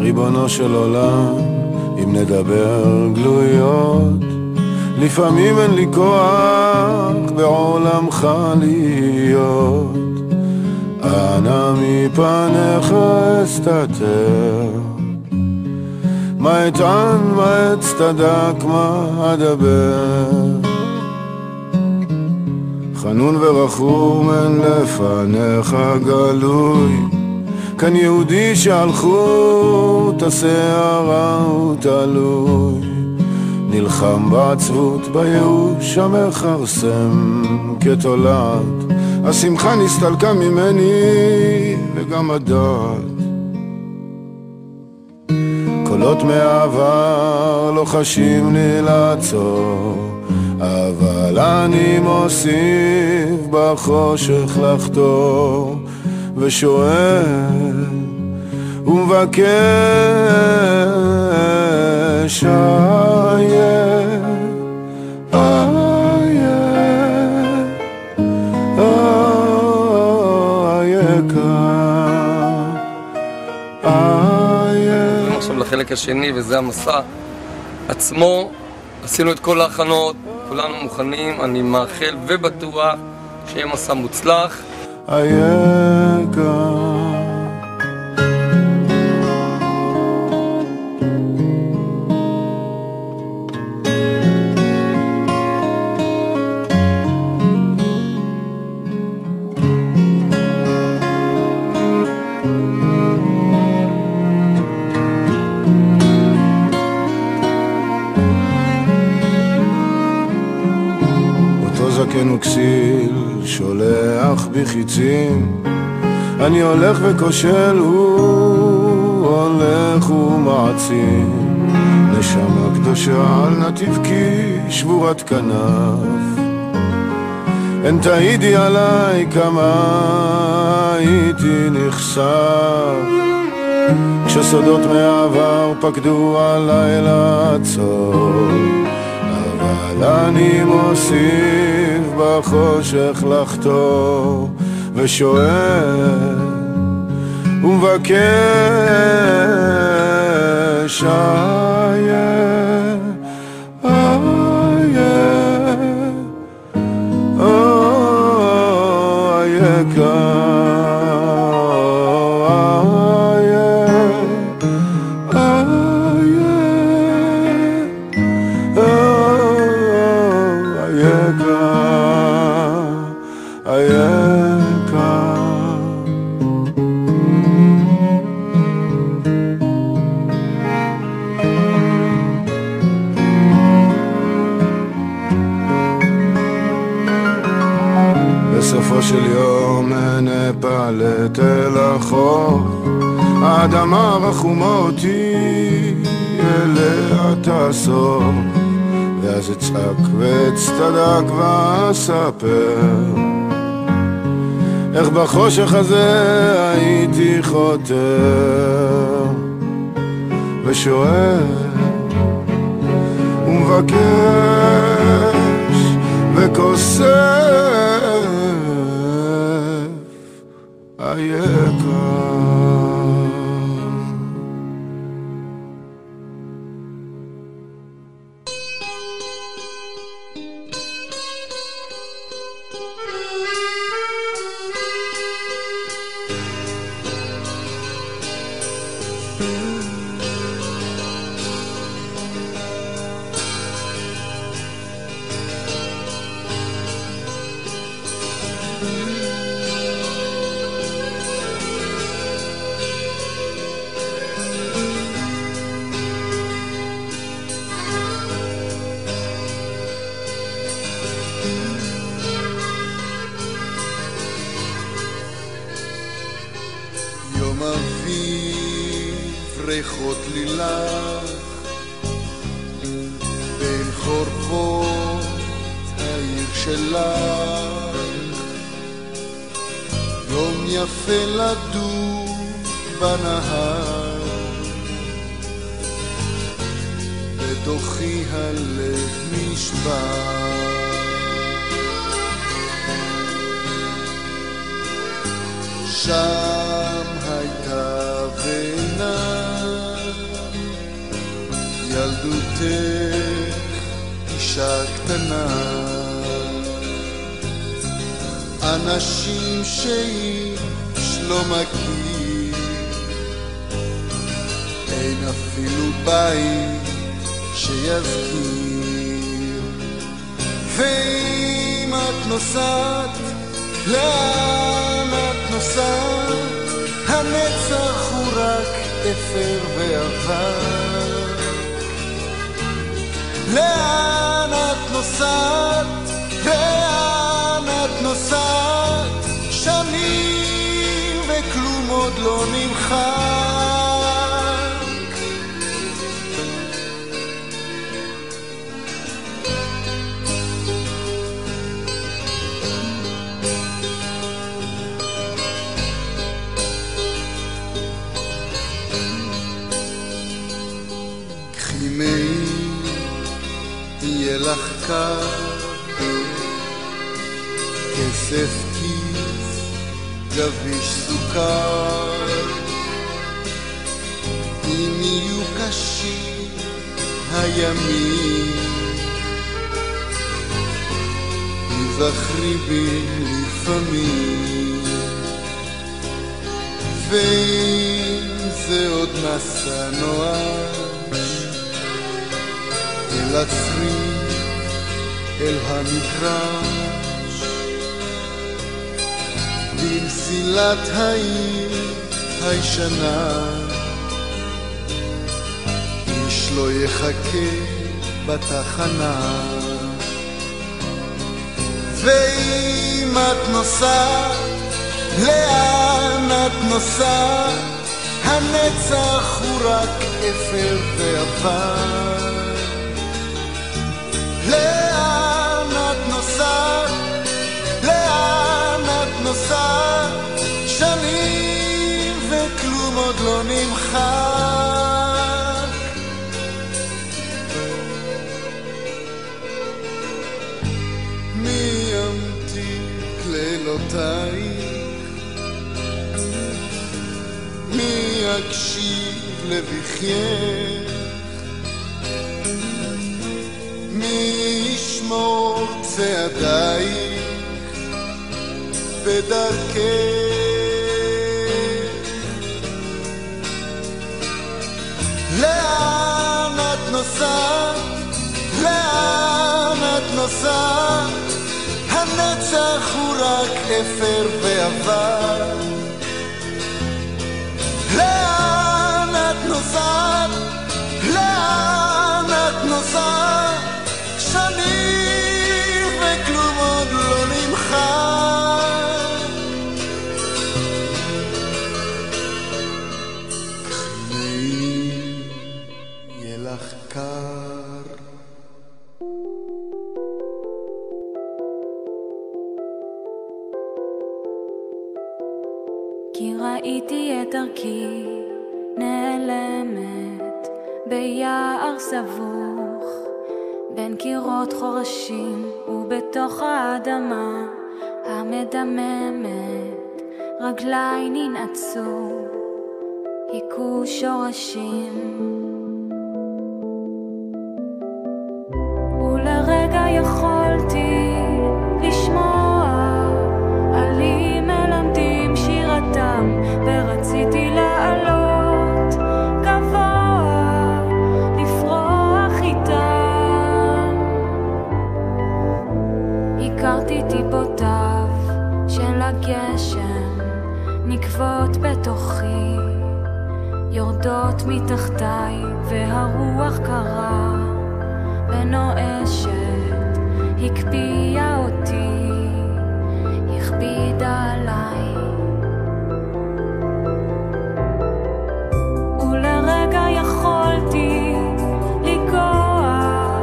ריבונו של עולם, אם נדבר גלויות, לפעמים אין לי כוח בעולמך להיות. אנא מפניך אסתתר, מה אטען, מה אצטדק, מה אדבר. חנון ורחום אין לפניך גלוי, כאן יהודי שהלכו את השערה ותלוי, נלחם בעצבות בייאוש המכרסם כתולד. השמחה נסתלקה ממני וגם הדעת, קולות מהעבר לא חשים לי לעצור, אבל אני מוסיף בחושך לחתור, ושואל ומבקש איה, עכשיו לחלק השני, וזה המסע עצמו. עשינו את כל ההכנות, כולנו מוכנים, אני מאחל ובטוח שיהיה מסע מוצלח. זקן וכסיל שולח בחיצים, אני הולך וכושל, הוא הולך ומעצים. נשמה קדושה על נתיב כי שבורת כנף, אין תעידי עליי כמה הייתי נחשף, כשסודות מהעבר פקדו עליי לעצור, אבל אני מוסיף בחושך לחתור, ושואל ומבקש איה, בסופו של יום נפלט אל החוף, האדמה רחומה אותי אליה תאסוף, ואז אצעק ואצטדק ואספר איך בחושך הזה הייתי חותר, ושואל ומבקש וכוסף היקר. יום אביב ריחות לילך בין חורבות העיר שלך, יום יפה לדוף בנהר, בתוכי הלב נשבר. שם הייתה בינה ילדותך, אישה קטנה, אנשים שאיש לא מכיר, אין אפילו בית שיזכיר. ואם את נוסעת, לאן את נוסעת? הנצח הוא רק אפר ועבר. לאן את נוסעת? לאן את נוסעת? שנים וכלום עוד לא נמחק. יהיה לך קר, כסף כיס, גביש סוכר. אם יהיו קשים הימים, תזכרי בי לפעמים. ואם זה עוד מסע נואש אל הצריף, אל המגרש, במסילת העיר הישנה, איש לא יחכה בתחנה. ואם את נוסעת, לאן את נוסעת? הנצח הוא רק אפר ועבר. לאן את נוסעת? לאן את נוסעת? שנים וכלום עוד לא נמחק. מי ימתיק לילותייך? מי יקשיב לבכייך? מי ישמור צעדייך בדרכך? לאן את נוסעת? לאן את נוסעת? הנצח הוא רק אפר ועבר. לאן את נוסעת? לאן את נוסעת? שנים וכלום עוד לא נמחק. קחי, יהיה לך קר. כי ראיתי את דרכי נעלמת ביער סבוך, בין קירות חורשים ובתוך האדמה המדממת. רגליי ננעצו, היכו שורשים, ולרגע יכולתי לשמוע עלים מלמדים שירתם, ורציתי לעלות גבוה לפרוח איתם. הכרתי טיפותיו של הגשם נקבות בתוכי, יורדות מתחתיי, והרוח קרה ונואשת, הקפיאה אותי, הכבידה עליי. ולרגע יכולתי לגוע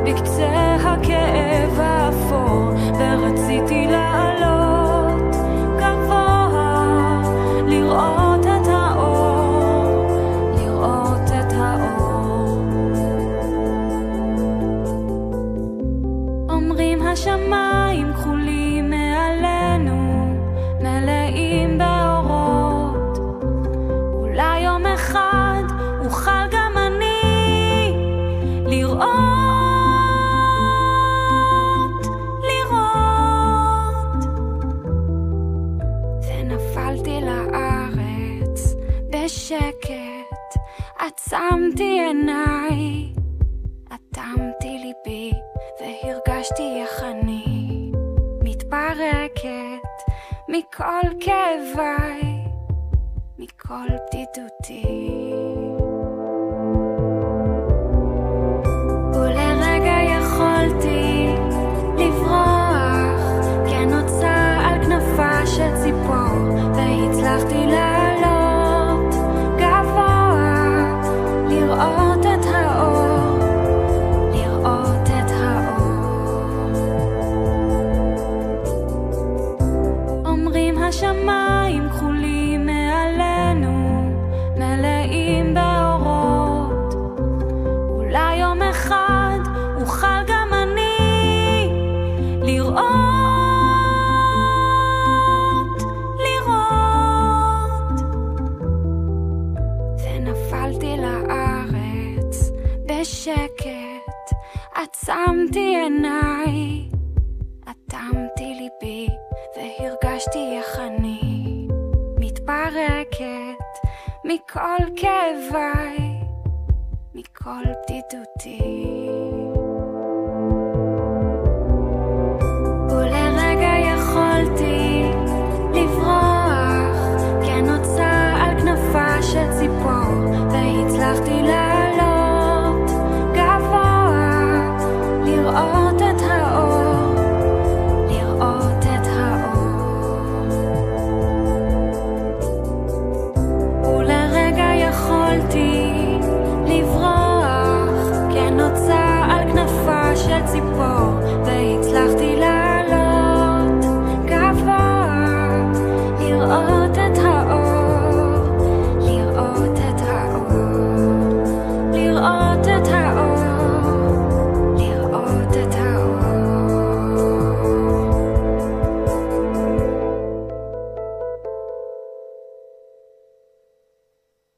בקצה הכאב האפור, ורציתי לעלות גבוה לראות את האור, לראות את האור. אומרים השמיים כחולים מעלינו, מלאים בשקט, עצמתי עיניי, אטמתי ליבי והרגשתי איך אני מתפרקת מכל כאביי, מכל בדידותי. ולרגע יכולתי לברוח, כן הוצא על כנפה של ציפור, והצלחתי לעלות גבוה, לראות את האור, לראות את האור. אומרים השמיים כחולים מעלינו, מלאים באורות, אולי יום אחד אוכל גם אני לראות, ונפלתי לארץ בשקט, עצמתי עיניי, אטמתי ליבי והרגשתי איך אני מתפרקת מכל כאביי, מכל בדידותי.